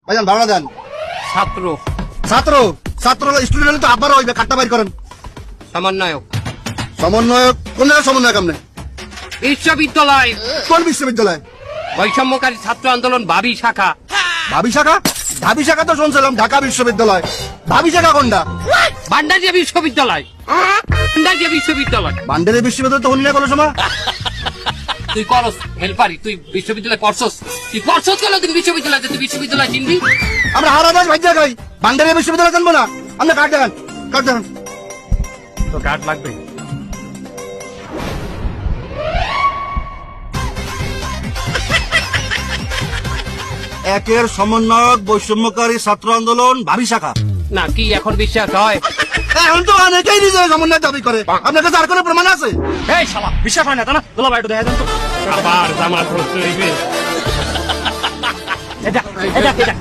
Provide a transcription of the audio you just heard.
ভাইজান ভাড়া দেন। ছাত্র ছাত্র ছাত্র স্টুডেন্ট হলে তো আবারও হইবে, কাটটা বাইর করেন। সমন্বয়ক সমন্বয়ক কোন জায়গায় সমন্বয়ক আপনি? বিশ্ববিদ্যালয় কোন বিশ্ববিদ্যালয়? বৈষম্যকারী ছাত্র আন্দোলন ভাবি শাখা। ভাবি শাখা? ভাবি শাখা তো শুনছিলাম ঢাকা বিশ্ববিদ্যালয়। ভাবি শাখা কোনটা? ভান্ডারিয়া বিশ্ববিদ্যালয়। ভান্ডারিয়া বিশ্ববিদ্যালয়। বান্ডারি বিশ্ববিদ্যালয় তো হলি না কোনো সময়। তুই করস হেল্পারি, তুই বিশ্ববিদ্যালয় পড়ছস, তুই পড়ছস কেন? তুই বিশ্ববিদ্যালয়, তুই বিশ্ববিদ্যালয় চিনবি? আমরা হারা দেশ ভাইজা খাই, বান্ডারি বিশ্ববিদ্যালয় জানবো না? আপনি কাট দেখান, কাট দেখান। তো কার্ড লাগবে। একের সমন্বয়ক বৈষম্যকারী ছাত্র আন্দোলন ভাবি শাখা। না কি এখন বিশ্বাস হয়? এখন তো অনেকেই নিজের সমন্বয় দাবি করে, আপনার কাছে আর কোনো প্রমাণ আছে? এই শালা বিশ্বাস হয় না তা না, দুলা ভাই একটু দেখা দেন তো। আবার জামাত হচ্ছে এটা এটা এটা